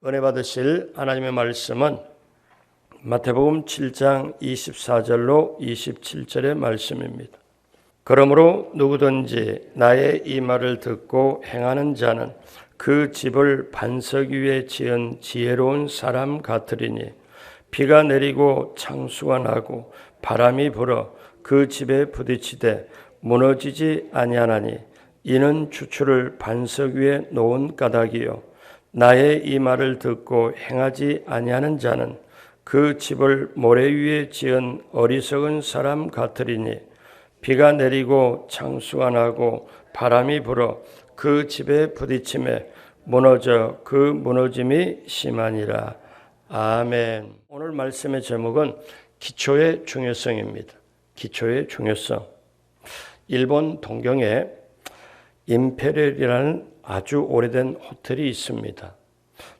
은혜 받으실 하나님의 말씀은 마태복음 7장 24절로 27절의 말씀입니다. 그러므로 누구든지 나의 이 말을 듣고 행하는 자는 그 집을 반석 위에 지은 지혜로운 사람 같으리니 비가 내리고 창수가 나고 바람이 불어 그 집에 부딪히되 무너지지 아니하나니 이는 주추를 반석 위에 놓은 까닭이요 나의 이 말을 듣고 행하지 아니하는 자는 그 집을 모래 위에 지은 어리석은 사람 같으리니 비가 내리고 창수가 나고 바람이 불어 그 집에 부딪힘에 무너져 그 무너짐이 심하니라. 아멘. 오늘 말씀의 제목은 기초의 중요성입니다. 기초의 중요성. 일본 동경에 임페리얼이라는 아주 오래된 호텔이 있습니다.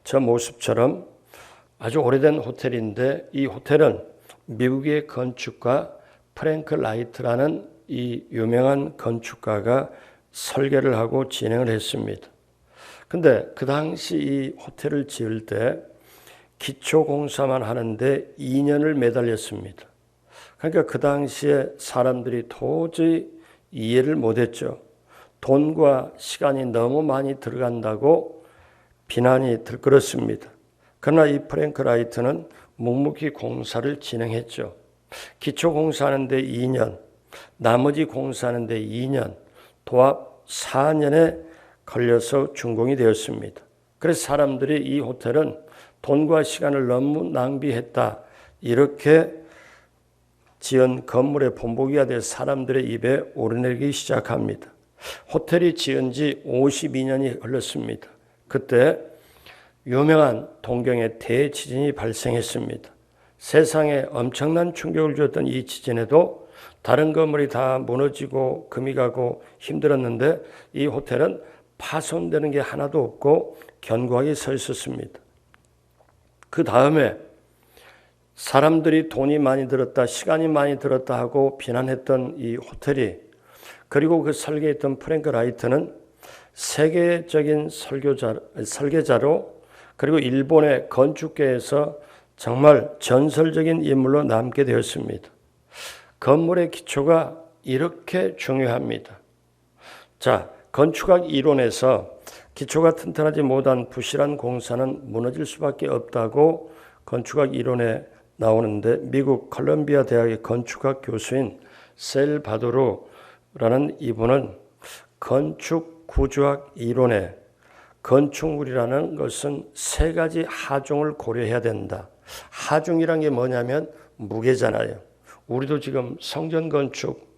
저 모습처럼 아주 오래된 호텔인데 이 호텔은 미국의 건축가 프랭크 라이트라는 이 유명한 건축가가 설계를 하고 진행을 했습니다. 근데 그 당시 이 호텔을 지을 때 기초 공사만 하는데 2년을 매달렸습니다. 그러니까 그 당시에 사람들이 도저히 이해를 못했죠. 돈과 시간이 너무 많이 들어간다고 비난이 들끓었습니다. 그러나 이 프랭크 라이트는 묵묵히 공사를 진행했죠. 기초 공사하는데 2년, 나머지 공사하는데 2년, 도합 4년에 걸려서 준공이 되었습니다. 그래서 사람들이 이 호텔은 돈과 시간을 너무 낭비했다, 이렇게 지은 건물의 본보기가 돼 사람들의 입에 오르내리기 시작합니다. 호텔이 지은 지 52년이 흘렀습니다. 그때 유명한 동경의 대지진이 발생했습니다. 세상에 엄청난 충격을 주었던 이 지진에도 다른 건물이 다 무너지고 금이 가고 힘들었는데 이 호텔은 파손되는 게 하나도 없고 견고하게 서 있었습니다. 그 다음에 사람들이 돈이 많이 들었다, 시간이 많이 들었다 하고 비난했던 이 호텔이, 그리고 그 설계했던 프랭크 라이트는 세계적인 설계자로, 그리고 일본의 건축계에서 정말 전설적인 인물로 남게 되었습니다. 건물의 기초가 이렇게 중요합니다. 자, 건축학 이론에서 기초가 튼튼하지 못한 부실한 공사는 무너질 수밖에 없다고 건축학 이론에 나오는데, 미국 컬럼비아 대학의 건축학 교수인 셀 바도로라는 이분은 건축 구조학 이론에 건축물이라는 것은 세 가지 하중을 고려해야 된다. 하중이란 게 뭐냐면 무게잖아요. 우리도 지금 성전 건축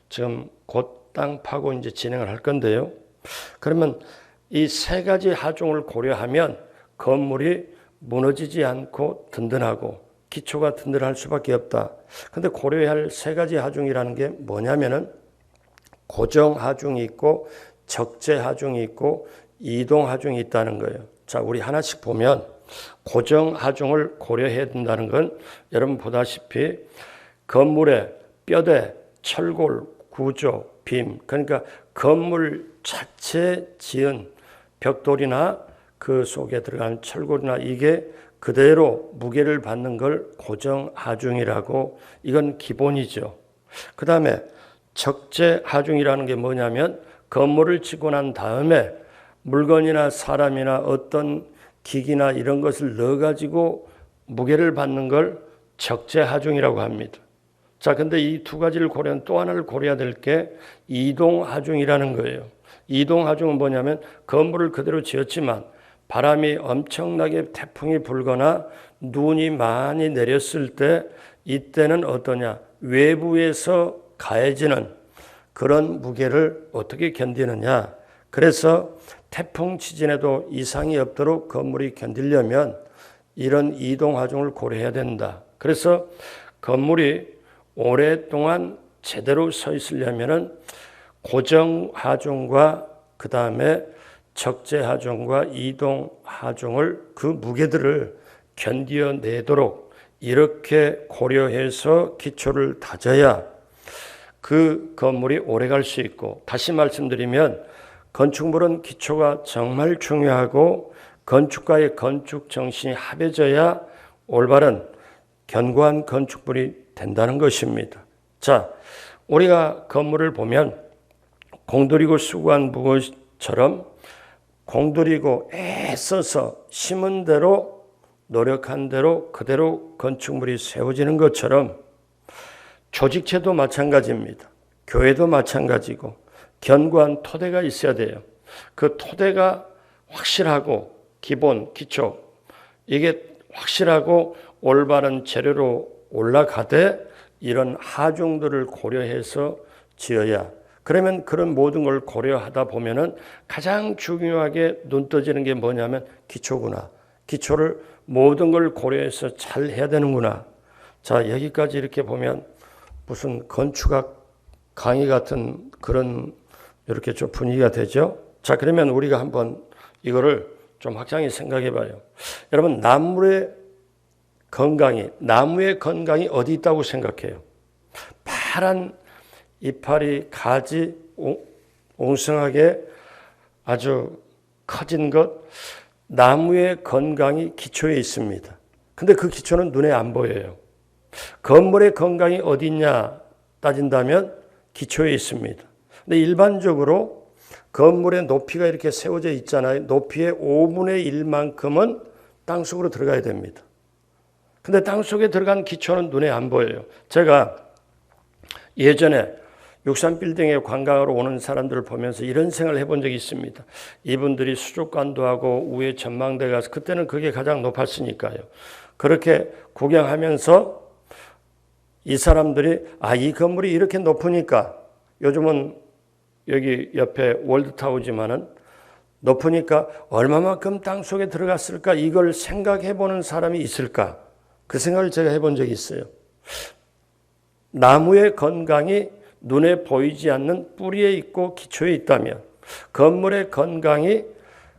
지금 곧 땅 파고 이제 진행을 할 건데요. 그러면 이 세 가지 하중을 고려하면 건물이 무너지지 않고 든든하고 기초가 든든할 수밖에 없다. 근데 고려해야 할 세 가지 하중이라는 게 뭐냐면은 고정 하중이 있고 적재 하중이 있고 이동 하중이 있다는 거예요. 자, 우리 하나씩 보면 고정 하중을 고려해야 된다는 건 여러분 보다시피 건물의 뼈대, 철골, 구조, 빔, 그러니까 건물 자체 지은 벽돌이나 그 속에 들어가는 철골이나 이게 그대로 무게를 받는 걸 고정 하중이라고, 이건 기본이죠. 그 다음에 적재 하중이라는 게 뭐냐면 건물을 짓고 난 다음에 물건이나 사람이나 어떤 기기나 이런 것을 넣어가지고 무게를 받는 걸 적재 하중이라고 합니다. 자, 근데 이 두 가지를 고려한 또 하나를 고려해야 될 게 이동 하중이라는 거예요. 이동 하중은 뭐냐면 건물을 그대로 지었지만 바람이 엄청나게 태풍이 불거나 눈이 많이 내렸을 때 이때는 어떠냐? 외부에서 가해지는 그런 무게를 어떻게 견디느냐? 그래서 태풍 지진에도 이상이 없도록 건물이 견디려면 이런 이동 하중을 고려해야 된다. 그래서 건물이 오랫동안 제대로 서 있으려면은 고정 하중과 그 다음에 적재 하중과 이동 하중을 그 무게들을 견뎌내도록 이렇게 고려해서 기초를 다져야 그 건물이 오래 갈 수 있고, 다시 말씀드리면 건축물은 기초가 정말 중요하고 건축가의 건축 정신이 합해져야 올바른 견고한 건축물이 된다는 것입니다. 자, 우리가 건물을 보면 공들이고 수고한 무엇처럼 공들이고 애써서 심은 대로 노력한 대로 그대로 건축물이 세워지는 것처럼 조직체도 마찬가지입니다. 교회도 마찬가지고 견고한 토대가 있어야 돼요. 그 토대가 확실하고 기본, 기초 이게 확실하고 올바른 재료로 올라가되 이런 하중들을 고려해서 지어야, 그러면 그런 모든 걸 고려하다 보면은 가장 중요하게 눈 떠지는 게 뭐냐면 기초구나. 기초를 모든 걸 고려해서 잘 해야 되는구나. 자, 여기까지 이렇게 보면 무슨 건축학 강의 같은 그런 이렇게 좀 분위기가 되죠. 자, 그러면 우리가 한번 이거를 좀 확장히 생각해 봐요. 여러분, 나무의 건강이 어디 있다고 생각해요? 파란 이파리, 가지, 옹성하게 아주 커진 것, 나무의 건강이 기초에 있습니다. 근데 그 기초는 눈에 안 보여요. 건물의 건강이 어디 있냐 따진다면 기초에 있습니다. 근데 일반적으로 건물의 높이가 이렇게 세워져 있잖아요. 높이의 5분의 1만큼은 땅속으로 들어가야 됩니다. 근데 땅속에 들어간 기초는 눈에 안 보여요. 제가 예전에 63빌딩에 관광하러 오는 사람들을 보면서 이런 생각을 해본 적이 있습니다. 이분들이 수족관도 하고 위에 전망대 가서, 그때는 그게 가장 높았으니까요. 그렇게 구경하면서 이 사람들이 이 건물이 이렇게 높으니까, 요즘은 여기 옆에 월드타워지만은 높으니까 얼마만큼 땅속에 들어갔을까, 이걸 생각해 보는 사람이 있을까, 그 생각을 제가 해본 적이 있어요. 나무의 건강이 눈에 보이지 않는 뿌리에 있고 기초에 있다면, 건물의 건강이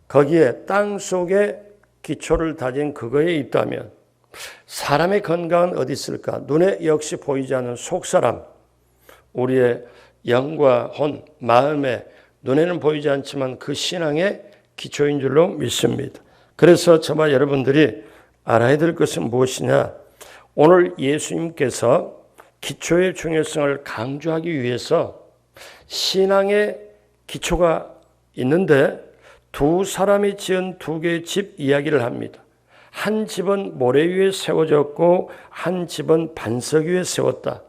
거기에 땅속에 기초를 다진 그거에 있다면, 사람의 건강은 어디 있을까? 눈에 역시 보이지 않는 속사람, 우리의 영과 혼, 마음에 눈에는 보이지 않지만 그 신앙의 기초인 줄로 믿습니다. 그래서 저와 여러분들이 알아야 될 것은 무엇이냐? 오늘 예수님께서 기초의 중요성을 강조하기 위해서 신앙의 기초가 있는데 두 사람이 지은 두 개의 집 이야기를 합니다. 한 집은 모래 위에 세워졌고 한 집은 반석 위에 세웠다.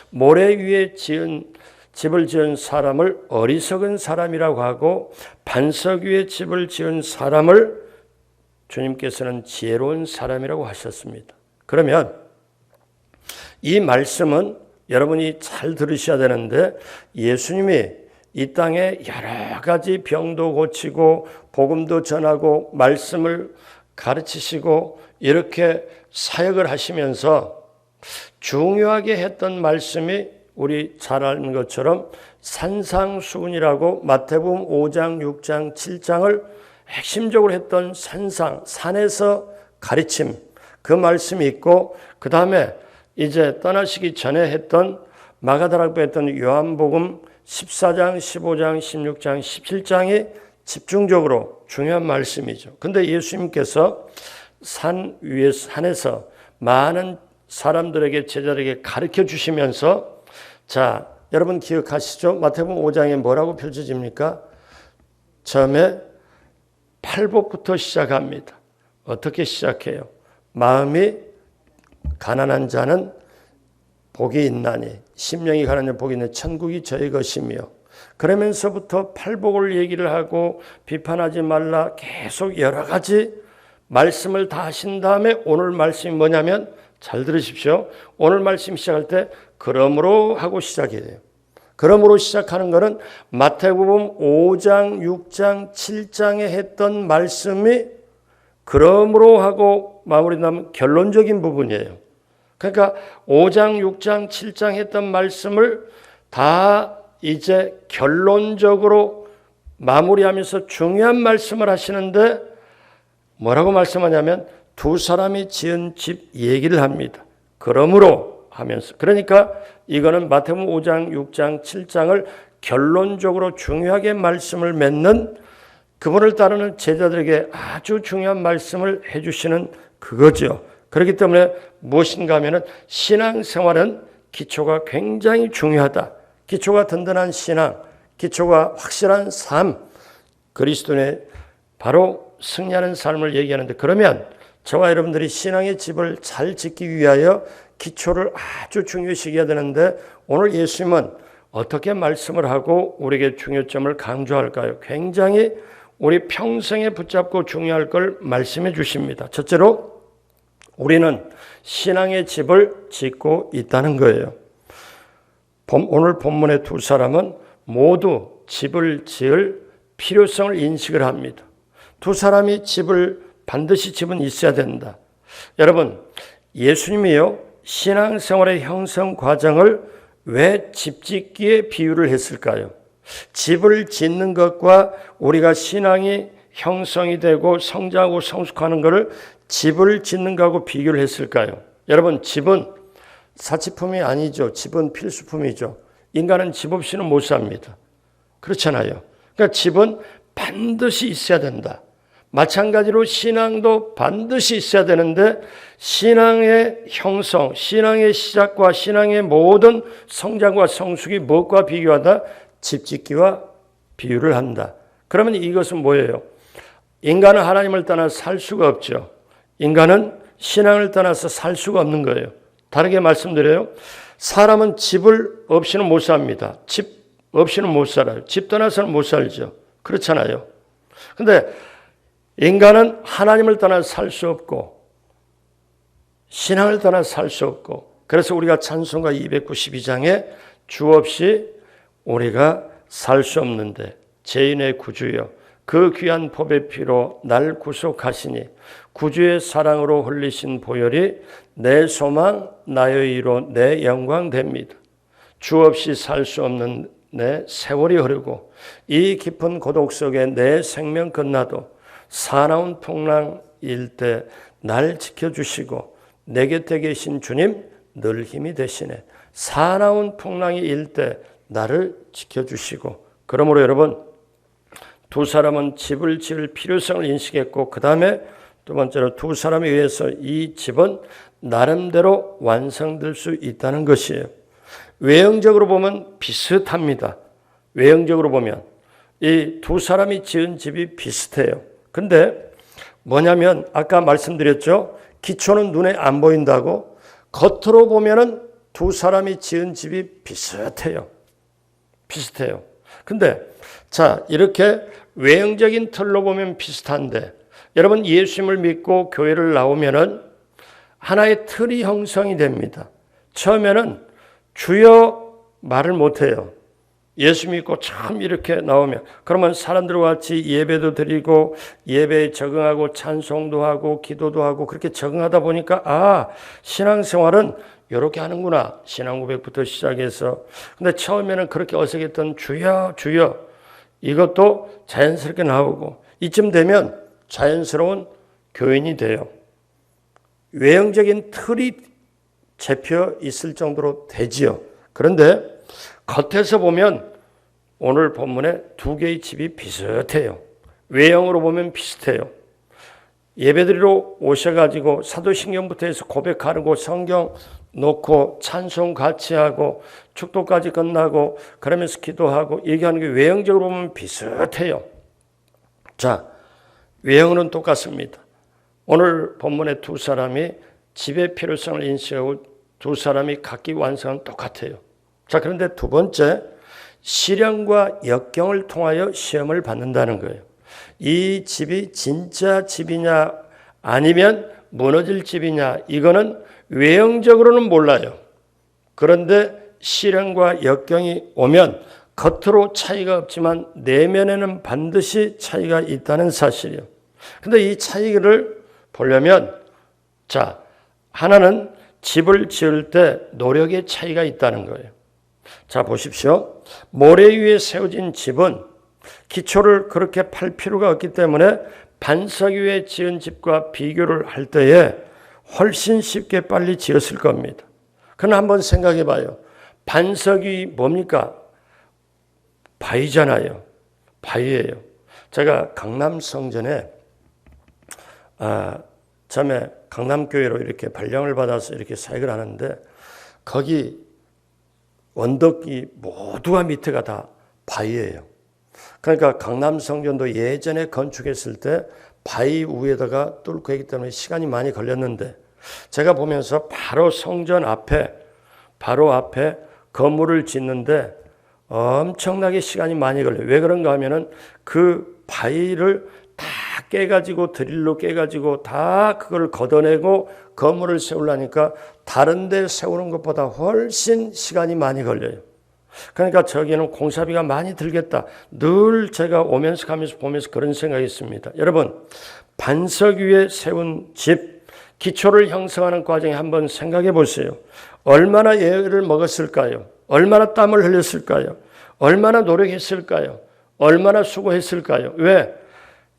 모래 위에 집을 지은 사람을 어리석은 사람이라고 하고 반석 위에 집을 지은 사람을 주님께서는 지혜로운 사람이라고 하셨습니다. 그러면 이 말씀은 여러분이 잘 들으셔야 되는데, 예수님이 이 땅에 여러 가지 병도 고치고 복음도 전하고 말씀을 가르치시고 이렇게 사역을 하시면서 중요하게 했던 말씀이 우리 잘 아는 것처럼 산상수훈이라고 마태복음 5장, 6장, 7장을 핵심적으로 했던 산에서 가르침, 그 말씀이 있고, 그 다음에 이제 떠나시기 전에 했던 마가다락방에 했던 요한복음 14장, 15장, 16장, 17장이 집중적으로 중요한 말씀이죠. 근데 예수님께서 산에서 많은 사람들에게, 제자들에게 가르쳐 주시면서, 자, 여러분 기억하시죠? 마태복음 5장에 뭐라고 펼쳐집니까? 처음에 팔복부터 시작합니다. 어떻게 시작해요? 마음이 가난한 자는 복이 있나니, 심령이 가난한 자는 복이 있나니 천국이 저희 것이며, 그러면서부터 팔복을 얘기를 하고 비판하지 말라, 계속 여러 가지 말씀을 다 하신 다음에 오늘 말씀이 뭐냐면, 잘 들으십시오. 오늘 말씀 시작할 때 그러므로 하고 시작해야 돼요. 그러므로 시작하는 것은 마태복음 5장, 6장, 7장에 했던 말씀이 그러므로 하고 마무리나면 결론적인 부분이에요. 그러니까 5장, 6장, 7장 했던 말씀을 다 이제 결론적으로 마무리하면서 중요한 말씀을 하시는데, 뭐라고 말씀하냐면 두 사람이 지은 집 얘기를 합니다. 그러므로 하면서, 그러니까 이거는 마태복음 5장, 6장, 7장을 결론적으로 중요하게 말씀을 맺는 그분을 따르는 제자들에게 아주 중요한 말씀을 해주시는 그거죠. 그렇기 때문에 무엇인가 하면은 신앙생활은 기초가 굉장히 중요하다. 기초가 든든한 신앙, 기초가 확실한 삶, 그리스도인의 바로 승리하는 삶을 얘기하는데, 그러면 저와 여러분들이 신앙의 집을 잘 짓기 위하여 기초를 아주 중요시 해야 되는데, 오늘 예수님은 어떻게 말씀을 하고 우리에게 중요점을 강조할까요? 굉장히 우리 평생에 붙잡고 중요할 걸 말씀해 주십니다. 첫째로 우리는 신앙의 집을 짓고 있다는 거예요. 오늘 본문의 두 사람은 모두 집을 지을 필요성을 인식을 합니다. 두 사람이 반드시 집은 있어야 된다. 여러분, 예수님이요, 신앙생활의 형성 과정을 왜 집 짓기에 비유를 했을까요? 집을 짓는 것과 우리가 신앙이 형성이 되고 성장하고 성숙하는 것을 집을 짓는 것하고 비교를 했을까요? 여러분, 집은 사치품이 아니죠. 집은 필수품이죠. 인간은 집 없이는 못 삽니다. 그렇잖아요. 그러니까 집은 반드시 있어야 된다. 마찬가지로 신앙도 반드시 있어야 되는데, 신앙의 형성, 신앙의 시작과 신앙의 모든 성장과 성숙이 무엇과 비교하다? 집 짓기와 비유를 한다. 그러면 이것은 뭐예요? 인간은 하나님을 떠나 살 수가 없죠. 인간은 신앙을 떠나서 살 수가 없는 거예요. 다르게 말씀드려요. 사람은 집을 없이는 못 삽니다. 집 없이는 못 살아요. 집 떠나서는 못 살죠. 그렇잖아요. 근데 인간은 하나님을 떠나 살 수 없고 신앙을 떠나 살 수 없고, 그래서 우리가 찬송가 292장에 주 없이 우리가 살 수 없는데 죄인의 구주여 그 귀한 법의 피로 날 구속하시니 구주의 사랑으로 흘리신 보혈이 내 소망 나의 위로 내 영광 됩니다. 주 없이 살 수 없는 내 세월이 흐르고 이 깊은 고독 속에 내 생명 끝나도 사나운 풍랑일 때 날 지켜주시고 내 곁에 계신 주님 늘 힘이 되시네. 사나운 풍랑이 일 때 나를 지켜주시고. 그러므로 여러분, 두 사람은 집을 지을 필요성을 인식했고, 그 다음에 두 번째로 두 사람에 의해서 이 집은 나름대로 완성될 수 있다는 것이에요. 외형적으로 보면 비슷합니다. 외형적으로 보면 이 두 사람이 지은 집이 비슷해요. 근데 뭐냐면 아까 말씀드렸죠. 기초는 눈에 안 보인다고. 겉으로 보면은 두 사람이 지은 집이 비슷해요. 비슷해요. 근데 자, 이렇게 외형적인 틀로 보면 비슷한데, 여러분 예수님을 믿고 교회를 나오면은 하나의 틀이 형성이 됩니다. 처음에는 주여 말을 못해요. 예수 믿고 참 이렇게 나오면, 그러면 사람들과 같이 예배도 드리고 예배에 적응하고 찬송도 하고 기도도 하고 그렇게 적응하다 보니까 신앙생활은 이렇게 하는구나. 신앙 고백부터 시작해서. 근데 처음에는 그렇게 어색했던 주여 주여 이것도 자연스럽게 나오고, 이쯤 되면 자연스러운 교인이 돼요. 외형적인 틀이 잡혀 있을 정도로 되지요. 그런데 겉에서 보면 오늘 본문에 두 개의 집이 비슷해요. 외형으로 보면 비슷해요. 예배드리러 오셔가지고 사도신경부터 해서 고백하고 성경 놓고 찬송 같이 하고 축도까지 끝나고 그러면서 기도하고 얘기하는 게 외형적으로 보면 비슷해요. 자, 외형은 똑같습니다. 오늘 본문의 두 사람이 집의 필요성을 인식하고 두 사람이 각기 완성은 똑같아요. 자, 그런데 두 번째, 시련과 역경을 통하여 시험을 받는다는 거예요. 이 집이 진짜 집이냐 아니면 무너질 집이냐, 이거는 외형적으로는 몰라요. 그런데 시련과 역경이 오면 겉으로 차이가 없지만 내면에는 반드시 차이가 있다는 사실이에요. 근데 이 차이를 보려면, 자, 하나는 집을 지을 때 노력의 차이가 있다는 거예요. 자, 보십시오. 모래 위에 세워진 집은 기초를 그렇게 팔 필요가 없기 때문에 반석 위에 지은 집과 비교를 할 때에 훨씬 쉽게 빨리 지었을 겁니다. 그러나 한번 생각해 봐요. 반석이 뭡니까? 바위잖아요. 바위예요. 제가 강남 성전에 처음에 강남교회로 이렇게 발령을 받아서 이렇게 사역을 하는데 거기 언덕이 모두가 밑에가 다 바위예요. 그러니까 강남 성전도 예전에 건축했을 때 바위 위에다가 뚫고 했기 때문에 시간이 많이 걸렸는데 제가 보면서 바로 성전 앞에 건물을 짓는데 엄청나게 시간이 많이 걸려요. 왜 그런가 하면은 그 바위를 다 깨가지고 드릴로 깨가지고 다 그걸 걷어내고 건물을 세우려니까 다른 데 세우는 것보다 훨씬 시간이 많이 걸려요. 그러니까 저기는 공사비가 많이 들겠다. 늘 제가 오면서 가면서 보면서 그런 생각이 있습니다. 여러분, 반석 위에 세운 집, 기초를 형성하는 과정에 한번 생각해 보세요. 얼마나 애를 먹었을까요? 얼마나 땀을 흘렸을까요? 얼마나 노력했을까요? 얼마나 수고했을까요? 왜?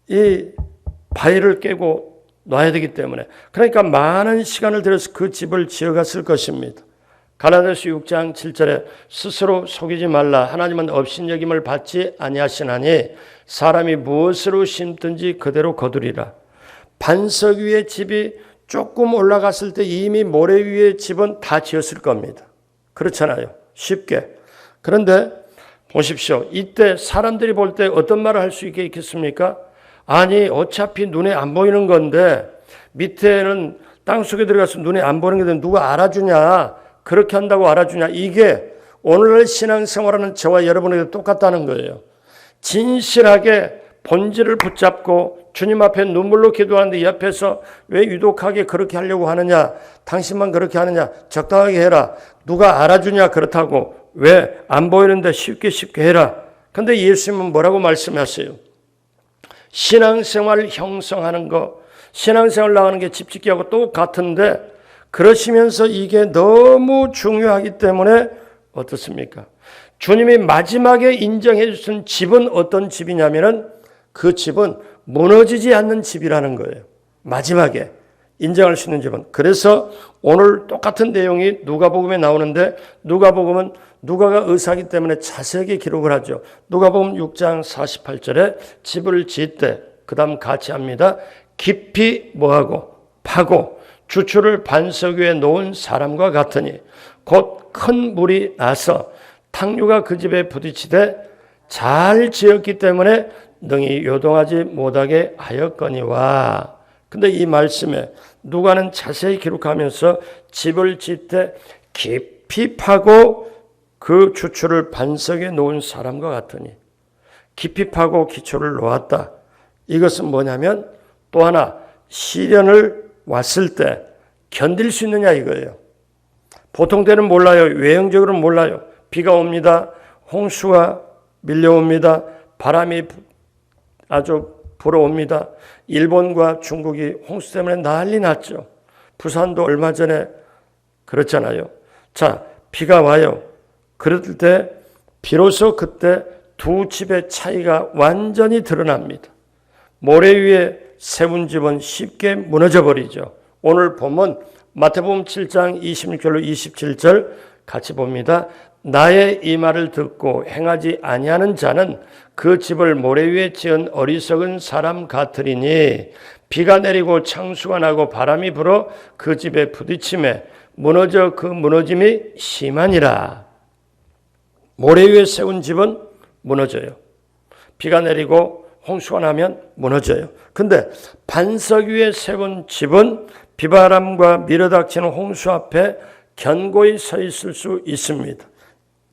이 바위를 깨고 놔야 되기 때문에. 그러니까 많은 시간을 들여서 그 집을 지어갔을 것입니다. 갈라디아서 6장 7절에 스스로 속이지 말라. 하나님은 업신여김을 받지 아니하시나니 사람이 무엇으로 심든지 그대로 거두리라. 반석 위에 집이 조금 올라갔을 때 이미 모래 위에 집은 다 지었을 겁니다. 그렇잖아요. 쉽게. 그런데 보십시오. 이때 사람들이 볼 때 어떤 말을 할 수 있겠습니까? 아니 어차피 눈에 안 보이는 건데 밑에는 땅속에 들어가서 눈에 안 보이는 건데 누가 알아주냐? 그렇게 한다고 알아주냐? 이게 오늘날 신앙생활하는 저와 여러분에게 똑같다는 거예요. 진실하게 본질을 붙잡고 주님 앞에 눈물로 기도하는데 옆에서 왜 유독하게 그렇게 하려고 하느냐? 당신만 그렇게 하느냐? 적당하게 해라. 누가 알아주냐? 그렇다고. 왜 안 보이는데 쉽게 해라. 근데 예수님은 뭐라고 말씀하세요? 신앙생활 형성하는 거, 신앙생활 나가는 게 집 짓기하고 똑같은데 그러시면서 이게 너무 중요하기 때문에 어떻습니까? 주님이 마지막에 인정해 주신 집은 어떤 집이냐면은 그 집은 무너지지 않는 집이라는 거예요. 마지막에 인정할 수 있는 집은. 그래서 오늘 똑같은 내용이 누가복음에 나오는데 누가복음은 누가가 의사이기 때문에 자세하게 기록을 하죠. 누가복음 6장 48절에 집을 짓되 그 다음 같이 합니다. 깊이 뭐하고 파고 주추를 반석 위에 놓은 사람과 같으니 곧 큰 물이 나서 탕류가 그 집에 부딪히되 잘 지었기 때문에 능히 요동하지 못하게 하였거니와. 근데 이 말씀에 누가는 자세히 기록하면서 집을 짓되 깊이 파고 그 주추를 반석에 놓은 사람과 같으니 깊이 파고 기초를 놓았다. 이것은 뭐냐면 또 하나 시련을 왔을 때 견딜 수 있느냐 이거예요. 보통 때는 몰라요. 외형적으로는 몰라요. 비가 옵니다. 홍수가 밀려옵니다. 바람이 아주 불어옵니다. 일본과 중국이 홍수 때문에 난리 났죠. 부산도 얼마 전에 그렇잖아요. 자, 비가 와요. 그럴 때 비로소 그때 두 집의 차이가 완전히 드러납니다. 모래 위에 세운 집은 쉽게 무너져 버리죠. 오늘 보면 마태복음 7장 26절로 27절 같이 봅니다. 나의 이 말을 듣고 행하지 아니하는 자는 그 집을 모래 위에 지은 어리석은 사람 같으리니 비가 내리고 창수가 나고 바람이 불어 그 집에 부딪힘에 무너져 그 무너짐이 심하니라. 모래 위에 세운 집은 무너져요. 비가 내리고 홍수가 나면 무너져요. 근데 반석 위에 세운 집은 비바람과 밀어닥치는 홍수 앞에 견고히 서 있을 수 있습니다.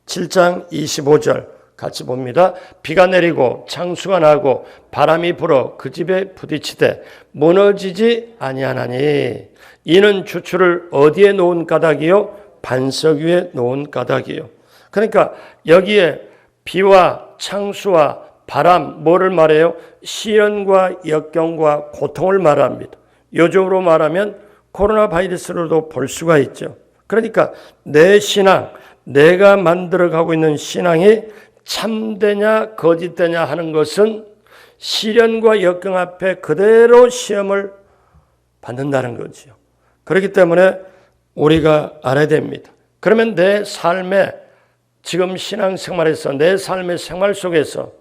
7장 25절 같이 봅니다. 비가 내리고 창수가 나고 바람이 불어 그 집에 부딪히되 무너지지 아니하나니 이는 주추를 어디에 놓은 까닭이요? 반석 위에 놓은 까닭이요. 그러니까 여기에 비와 창수와 바람 뭐를 말해요? 시련과 역경과 고통을 말합니다. 요즘으로 말하면 코로나 바이러스로도 볼 수가 있죠. 그러니까 내 신앙, 내가 만들어가고 있는 신앙이 참되냐 거짓되냐 하는 것은 시련과 역경 앞에 그대로 시험을 받는다는 거죠. 그렇기 때문에 우리가 알아야 됩니다. 그러면 내 삶에 지금 신앙생활에서 내 삶의 생활 속에서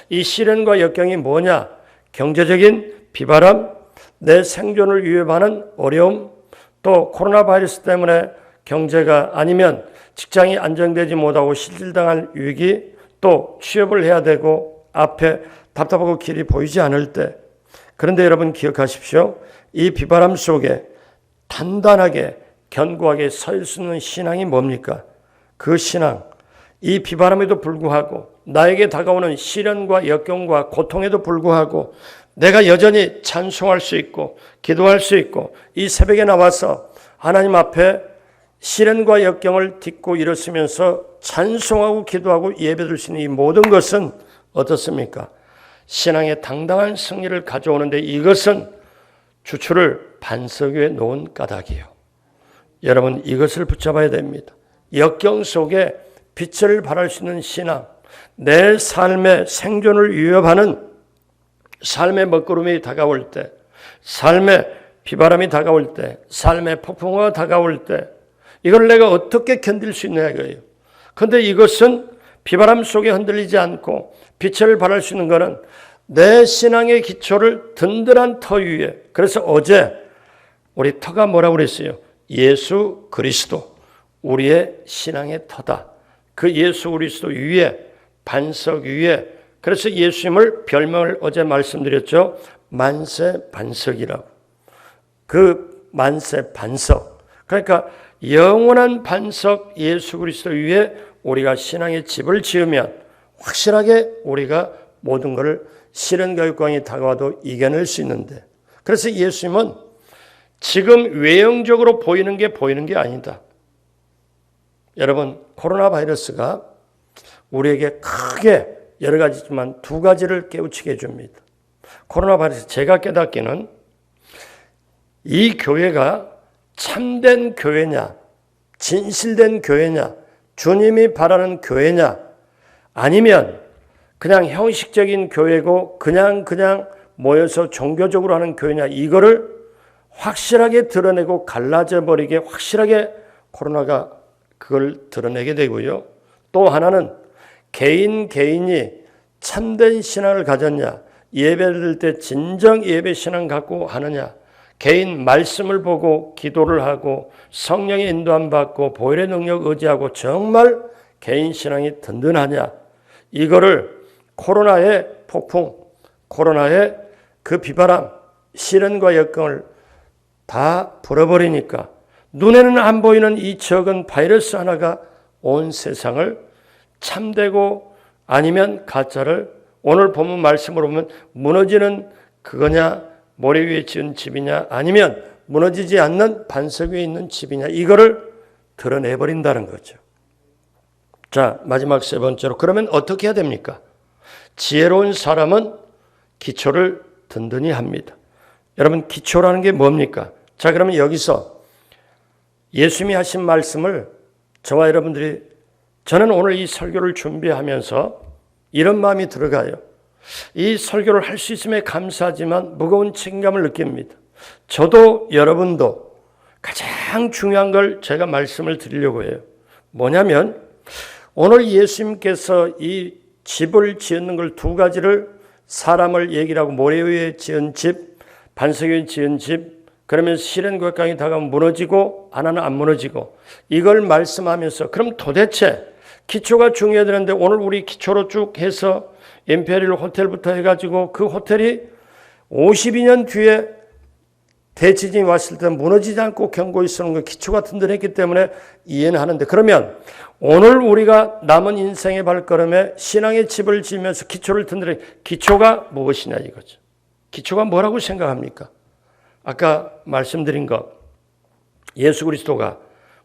이 시련과 역경이 뭐냐? 경제적인 비바람, 내 생존을 위협하는 어려움, 또 코로나 바이러스 때문에 경제가 아니면 직장이 안정되지 못하고 실질당할 위기, 또 취업을 해야 되고 앞에 답답하고 길이 보이지 않을 때, 그런데 여러분 기억하십시오. 이 비바람 속에 단단하게 견고하게 설 수 있는 신앙이 뭡니까? 그 신앙, 이 비바람에도 불구하고 나에게 다가오는 시련과 역경과 고통에도 불구하고 내가 여전히 찬송할 수 있고 기도할 수 있고 이 새벽에 나와서 하나님 앞에 시련과 역경을 딛고 일어서면서 찬송하고 기도하고 예배드릴 수 있는 이 모든 것은 어떻습니까? 신앙의 당당한 승리를 가져오는데 이것은 주추를 반석 위에 놓은 까닭이에요. 여러분 이것을 붙잡아야 됩니다. 역경 속에 빛을 발할 수 있는 신앙, 내 삶의 생존을 위협하는 삶의 먹구름이 다가올 때, 삶의 비바람이 다가올 때, 삶의 폭풍우가 다가올 때 이걸 내가 어떻게 견딜 수 있느냐 이거예요. 그런데 이것은 비바람 속에 흔들리지 않고 빛을 발할 수 있는 것은 내 신앙의 기초를 든든한 터 위에, 그래서 어제 우리 터가 뭐라고 그랬어요? 예수 그리스도, 우리의 신앙의 터다. 그 예수 그리스도 위에, 반석 위에, 그래서 예수님을 별명을 어제 말씀드렸죠. 만세 반석이라고. 그 만세 반석. 그러니까 영원한 반석 예수 그리스도 위에 우리가 신앙의 집을 지으면 확실하게 우리가 모든 것을 시련과 역경이 다가와도 이겨낼 수 있는데, 그래서 예수님은 지금 외형적으로 보이는 게 아니다. 여러분 코로나 바이러스가 우리에게 크게 여러 가지지만 두 가지를 깨우치게 해줍니다. 코로나 바이러스 제가 깨닫기는 이 교회가 참된 교회냐, 진실된 교회냐, 주님이 바라는 교회냐, 아니면 그냥 형식적인 교회고 그냥 모여서 종교적으로 하는 교회냐, 이거를 확실하게 드러내고 갈라져 버리게 확실하게 코로나가 그걸 드러내게 되고요. 또 하나는 개인이 참된 신앙을 가졌냐, 예배를 드릴 때 진정 예배 신앙 갖고 하느냐, 개인 말씀을 보고 기도를 하고 성령의 인도함 받고 보혈의 능력 의지하고 정말 개인 신앙이 든든하냐, 이거를 코로나의 폭풍, 코로나의 그 비바람, 시련과 역경을 다 불어버리니까 눈에는 안 보이는 이 적은 바이러스 하나가 온 세상을 참되고 아니면 가짜를, 오늘 본문 말씀으로 보면 무너지는 그거냐, 모래 위에 지은 집이냐, 아니면 무너지지 않는 반석 위에 있는 집이냐, 이거를 드러내버린다는 거죠. 자, 마지막 세 번째로, 그러면 어떻게 해야 됩니까? 지혜로운 사람은 기초를 든든히 합니다. 여러분 기초라는 게 뭡니까? 자, 그러면 여기서 예수님이 하신 말씀을 저와 여러분들이, 저는 오늘 이 설교를 준비하면서 이런 마음이 들어가요. 이 설교를 할 수 있음에 감사하지만 무거운 책임감을 느낍니다. 저도 여러분도 가장 중요한 걸 제가 말씀을 드리려고 해요. 뭐냐면 오늘 예수님께서 이 집을 지었는 걸 두 가지를, 사람을 얘기를 하고 모래 위에 지은 집, 반석 위에 지은 집, 그러면 시련과 역경이 다가오면 무너지고 하나는 안 무너지고, 이걸 말씀하면서 그럼 도대체 기초가 중요하다는데 오늘 우리 기초로 쭉 해서 임페리얼 호텔부터 해가지고 그 호텔이 52년 뒤에 대지진이 왔을 때 무너지지 않고 견고히 서는 그 기초가 든든했기 때문에 이해는 하는데, 그러면 오늘 우리가 남은 인생의 발걸음에 신앙의 집을 지으면서 기초를 든든해, 기초가 무엇이냐 이거죠. 기초가 뭐라고 생각합니까? 아까 말씀드린 것, 예수 그리스도가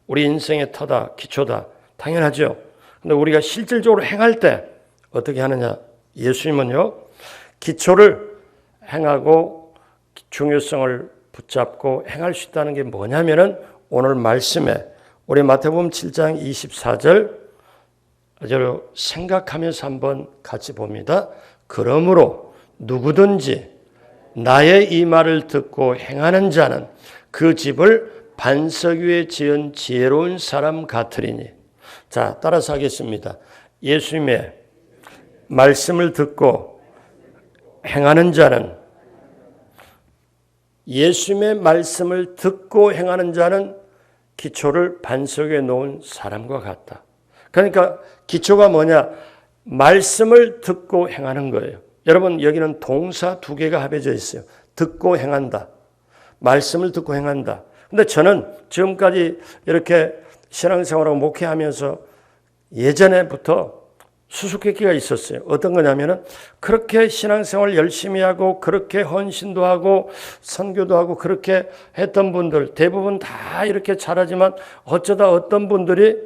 우리 인생의 터다, 기초다, 당연하죠. 근데 우리가 실질적으로 행할 때 어떻게 하느냐? 예수님은요, 기초를 행하고 중요성을 붙잡고 행할 수 있다는 게 뭐냐면은 오늘 말씀에 우리 마태복음 7장 24절 아주 생각하면서 한번 같이 봅니다. 그러므로 누구든지 나의 이 말을 듣고 행하는 자는 그 집을 반석 위에 지은 지혜로운 사람 같으리니. 자, 따라서 하겠습니다. 예수님의 말씀을 듣고 행하는 자는 예수님의 말씀을 듣고 행하는 자는 기초를 반석에 놓은 사람과 같다. 그러니까 기초가 뭐냐? 말씀을 듣고 행하는 거예요. 여러분 여기는 동사 두 개가 합해져 있어요. 듣고 행한다. 말씀을 듣고 행한다. 근데 저는 지금까지 이렇게 신앙생활하고 목회하면서 예전에부터 수수께끼가 있었어요. 어떤 거냐면은 그렇게 신앙생활 열심히 하고 그렇게 헌신도 하고 선교도 하고 그렇게 했던 분들 대부분 다 이렇게 잘하지만 어쩌다 어떤 분들이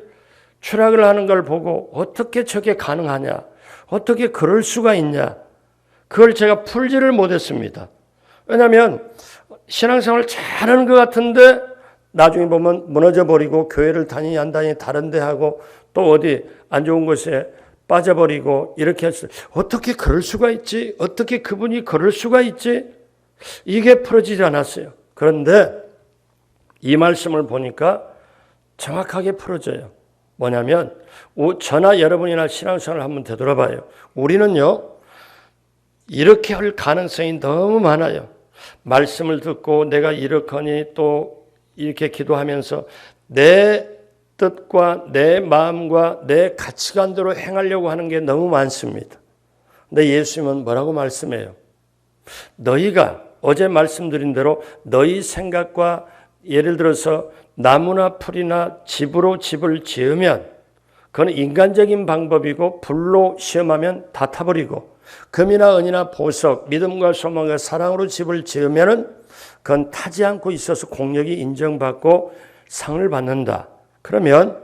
추락을 하는 걸 보고 어떻게 저게 가능하냐? 어떻게 그럴 수가 있냐? 그걸 제가 풀지를 못했습니다. 왜냐하면 신앙생활 잘하는 것 같은데 나중에 보면 무너져 버리고 교회를 다니니 안 다니니 다른 데 하고 또 어디 안 좋은 곳에 빠져버리고 이렇게 했어요. 어떻게 그럴 수가 있지? 어떻게 그분이 그럴 수가 있지? 이게 풀어지지 않았어요. 그런데 이 말씀을 보니까 정확하게 풀어져요. 뭐냐면 저나 여러분이나 신앙생활을 한번 되돌아봐요. 우리는요. 이렇게 할 가능성이 너무 많아요. 말씀을 듣고 내가 이렇거니 또 이렇게 기도하면서 내 뜻과 내 마음과 내 가치관대로 행하려고 하는 게 너무 많습니다. 근데 예수님은 뭐라고 말씀해요? 너희가 어제 말씀드린 대로 너희 생각과 예를 들어서 나무나 풀이나 집으로 집을 지으면 그건 인간적인 방법이고 불로 시험하면 다 타버리고 금이나 은이나 보석, 믿음과 소망과 사랑으로 집을 지으면은 그건 타지 않고 있어서 공력이 인정받고 상을 받는다. 그러면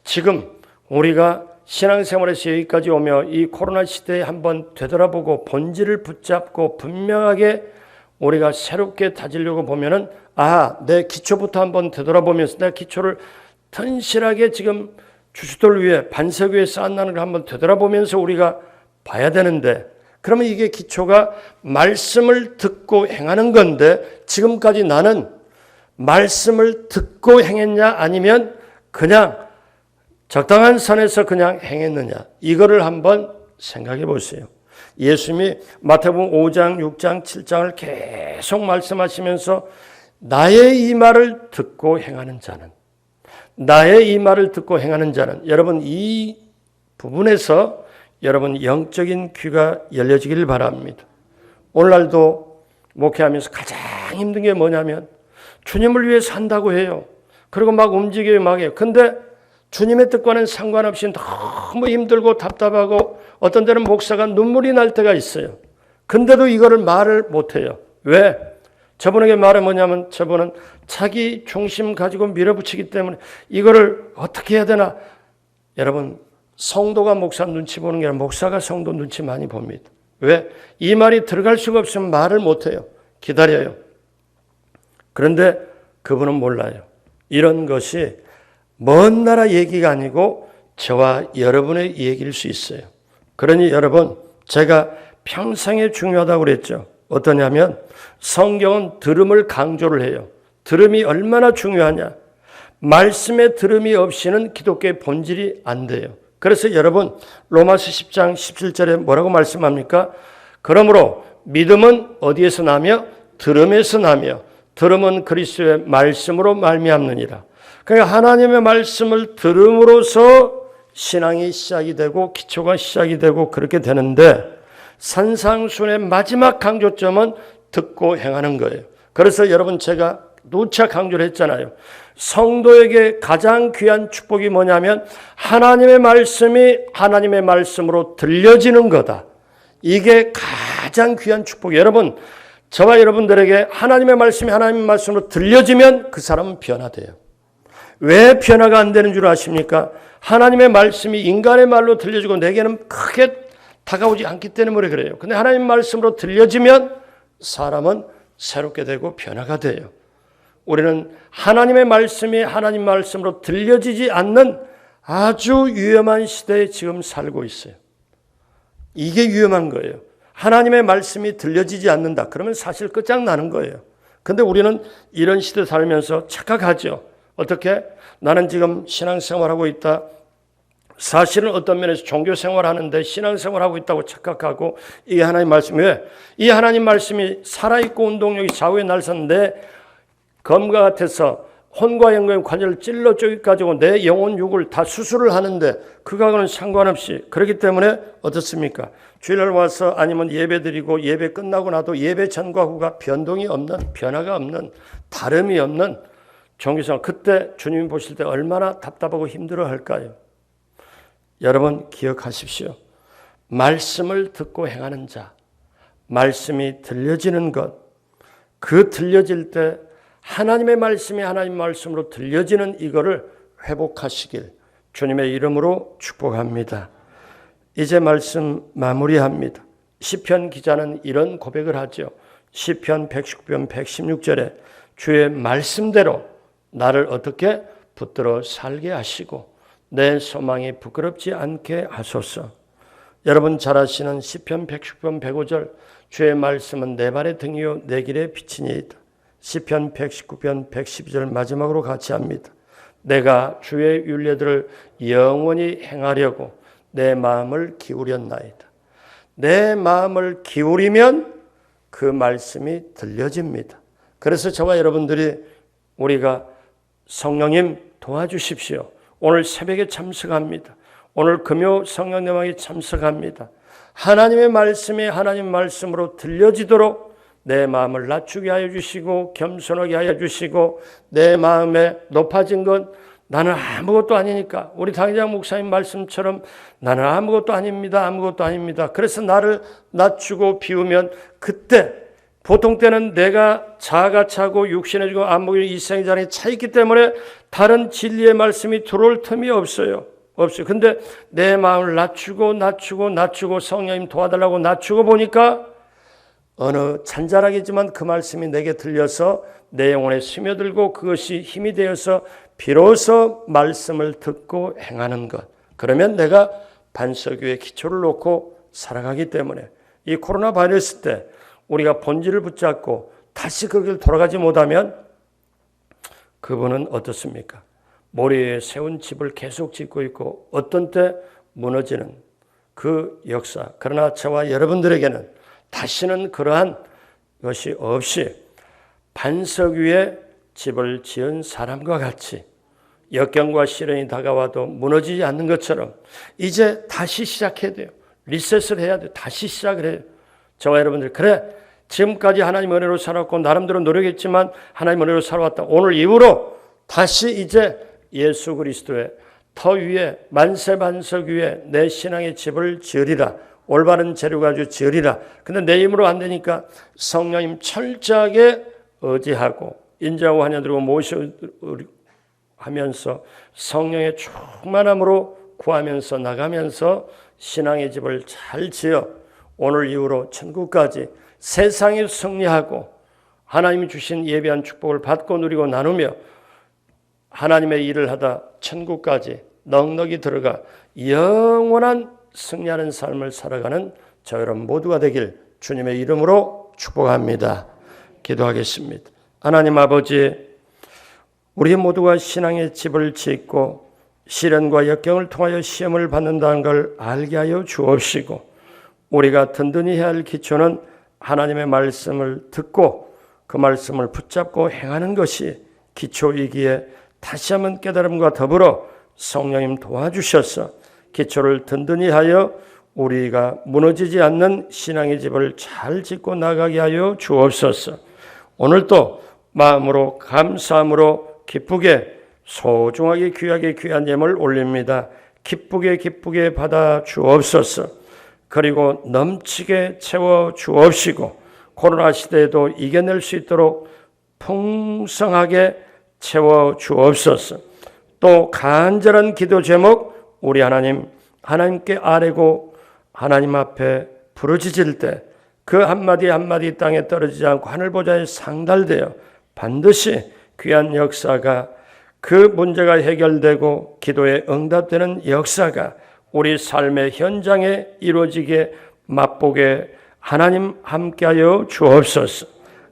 지금 우리가 신앙생활에서 여기까지 오며 이 코로나 시대에 한번 되돌아보고 본질을 붙잡고 분명하게 우리가 새롭게 다지려고 보면은 내 기초부터 한번 되돌아보면서 내 기초를 튼실하게 지금 주시돌 위에 반석 위에 쌓았다는 걸 한번 되돌아보면서 우리가 봐야 되는데 그러면 이게 기초가 말씀을 듣고 행하는 건데 지금까지 나는 말씀을 듣고 행했냐 아니면 그냥 적당한 선에서 그냥 행했느냐 이거를 한번 생각해 보세요. 예수님이 마태복음 5장, 6장, 7장을 계속 말씀하시면서 나의 이 말을 듣고 행하는 자는 나의 이 말을 듣고 행하는 자는 여러분 이 부분에서 여러분 영적인 귀가 열려지길 바랍니다. 오늘날도 목회하면서 가장 힘든 게 뭐냐면 주님을 위해 산다고 해요. 그리고 막 움직여요, 막 해요. 근데 주님의 뜻과는 상관없이 너무 힘들고 답답하고 어떤 때는 목사가 눈물이 날 때가 있어요. 근데도 이거를 말을 못해요. 왜? 저분에게 말은 뭐냐면 저분은 자기 중심 가지고 밀어붙이기 때문에 이거를 어떻게 해야 되나. 여러분 성도가 목사 눈치 보는 게 아니라 목사가 성도 눈치 많이 봅니다. 왜? 이 말이 들어갈 수가 없으면 말을 못해요. 기다려요. 그런데 그분은 몰라요. 이런 것이 먼 나라 얘기가 아니고 저와 여러분의 얘기일 수 있어요. 그러니 여러분 제가 평생에 중요하다고 그랬죠. 어떠냐면 성경은 들음을 강조를 해요. 들음이 얼마나 중요하냐. 말씀의 들음이 없이는 기독교의 본질이 안 돼요. 그래서 여러분 로마서 10장 17절에 뭐라고 말씀합니까? 그러므로 믿음은 어디에서 나며 들음에서 나며 들음은 그리스도의 말씀으로 말미암느니라. 그러니까 하나님의 말씀을 들음으로써 신앙이 시작이 되고 기초가 시작이 되고 그렇게 되는데 산상순의 마지막 강조점은 듣고 행하는 거예요. 그래서 여러분 제가 누차 강조를 했잖아요. 성도에게 가장 귀한 축복이 뭐냐면 하나님의 말씀이 하나님의 말씀으로 들려지는 거다. 이게 가장 귀한 축복이에요. 여러분 저와 여러분들에게 하나님의 말씀이 하나님의 말씀으로 들려지면 그 사람은 변화돼요. 왜 변화가 안 되는 줄 아십니까? 하나님의 말씀이 인간의 말로 들려지고 내게는 크게 다가오지 않기 때문에 그래요. 근데 하나님의 말씀으로 들려지면 사람은 새롭게 되고 변화가 돼요. 우리는 하나님의 말씀이 하나님 말씀으로 들려지지 않는 아주 위험한 시대에 지금 살고 있어요. 이게 위험한 거예요. 하나님의 말씀이 들려지지 않는다. 그러면 사실 끝장나는 거예요. 근데 우리는 이런 시대 살면서 착각하죠. 어떻게? 나는 지금 신앙생활하고 있다. 사실은 어떤 면에서 종교 생활하는데 신앙생활하고 있다고 착각하고 이게 하나님 말씀이 왜? 이 하나님 말씀이 살아있고 운동력이 좌우에 날섰는데 검과 같아서 혼과 영과의 관절을 찔러 쪼개가지고 내 영혼 육을 다 수술을 하는데 그거하고는 상관없이 그렇기 때문에 어떻습니까? 주일날 와서 아니면 예배 드리고 예배 끝나고 나도 예배 전과 후가 변동이 없는 변화가 없는 다름이 없는 종교생활 그때 주님이 보실 때 얼마나 답답하고 힘들어 할까요? 여러분 기억하십시오. 말씀을 듣고 행하는 자, 말씀이 들려지는 것, 그 들려질 때 하나님의 말씀이 하나님 말씀으로 들려지는 이거를 회복하시길 주님의 이름으로 축복합니다. 이제 말씀 마무리합니다. 시편 기자는 이런 고백을 하죠. 시편 119편 116절에 주의 말씀대로 나를 어떻게 붙들어 살게 하시고 내 소망이 부끄럽지 않게 하소서. 여러분 잘 아시는 시편 110편 105절 주의 말씀은 내 발의 등이요 내 길의 빛이니이다. 시편 119편 112절 마지막으로 같이 합니다. 내가 주의 율례들을 영원히 행하려고 내 마음을 기울였나이다. 내 마음을 기울이면 그 말씀이 들려집니다. 그래서 저와 여러분들이 우리가 성령님 도와주십시오. 오늘 새벽에 참석합니다. 오늘 금요 성령님에게 참석합니다. 하나님의 말씀이 하나님 말씀으로 들려지도록 내 마음을 낮추게 하여 주시고 겸손하게 하여 주시고 내 마음에 높아진 것 나는 아무것도 아니니까 우리 당장 목사님 말씀처럼 나는 아무것도 아닙니다. 아무것도 아닙니다. 그래서 나를 낮추고 비우면 그때 보통 때는 내가 자아가 차고 육신에 주고 안목이 이생자에 차 있기 때문에 다른 진리의 말씀이 들어올 틈이 없어요. 근데 내 마음을 낮추고 성령님 도와달라고 낮추고 보니까 어느 잔잔하겠지만 그 말씀이 내게 들려서 내 영혼에 스며들고 그것이 힘이 되어서 비로소 말씀을 듣고 행하는 것. 그러면 내가 반석 위에 기초를 놓고 살아가기 때문에 이 코로나 바이러스 때 우리가 본질을 붙잡고 다시 그 길 돌아가지 못하면 그분은 어떻습니까? 모래 위에 세운 집을 계속 짓고 있고 어떤 때 무너지는 그 역사. 그러나 저와 여러분들에게는 다시는 그러한 것이 없이 반석 위에 집을 지은 사람과 같이 역경과 시련이 다가와도 무너지지 않는 것처럼 이제 다시 시작해야 돼요. 리셋을 해야 돼요. 다시 시작을 해요. 저와 여러분들 그래 지금까지 하나님 은혜로 살았고 나름대로 노력했지만 하나님 은혜로 살아왔다. 오늘 이후로 다시 이제 예수 그리스도의 터 위에 만세 반석 위에 내 신앙의 집을 지으리라. 올바른 재료 가지고 지으리라. 근데 내 힘으로 안 되니까 성령님 철저하게 의지하고 인자하고 환영드리고 모시하면서 성령의 충만함으로 구하면서 나가면서 신앙의 집을 잘 지어 오늘 이후로 천국까지 세상에 승리하고 하나님이 주신 예비한 축복을 받고 누리고 나누며 하나님의 일을 하다 천국까지 넉넉히 들어가 영원한 승리하는 삶을 살아가는 저 여러분 모두가 되길 주님의 이름으로 축복합니다. 기도하겠습니다. 하나님 아버지, 우리 모두가 신앙의 집을 짓고 시련과 역경을 통하여 시험을 받는다는 걸 알게 하여 주옵시고 우리가 든든히 해야 할 기초는 하나님의 말씀을 듣고 그 말씀을 붙잡고 행하는 것이 기초이기에 다시 한번 깨달음과 더불어 성령님 도와주셔서 기초를 든든히 하여 우리가 무너지지 않는 신앙의 집을 잘 짓고 나가게 하여 주옵소서. 오늘도 마음으로 감사함으로 기쁘게 소중하게 귀하게 귀한 예물 올립니다. 기쁘게 받아 주옵소서. 그리고 넘치게 채워 주옵시고 코로나 시대에도 이겨낼 수 있도록 풍성하게 채워 주옵소서. 또 간절한 기도 제목 우리 하나님께 아뢰고 하나님 앞에 부르짖을 때 그 한마디 한마디 땅에 떨어지지 않고 하늘 보좌에 상달되어 반드시 귀한 역사가 그 문제가 해결되고 기도에 응답되는 역사가 우리 삶의 현장에 이루어지게 맛보게 하나님 함께하여 주옵소서.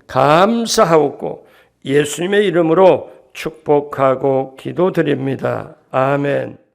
감사하옵고 예수님의 이름으로 축복하고 기도드립니다. 아멘.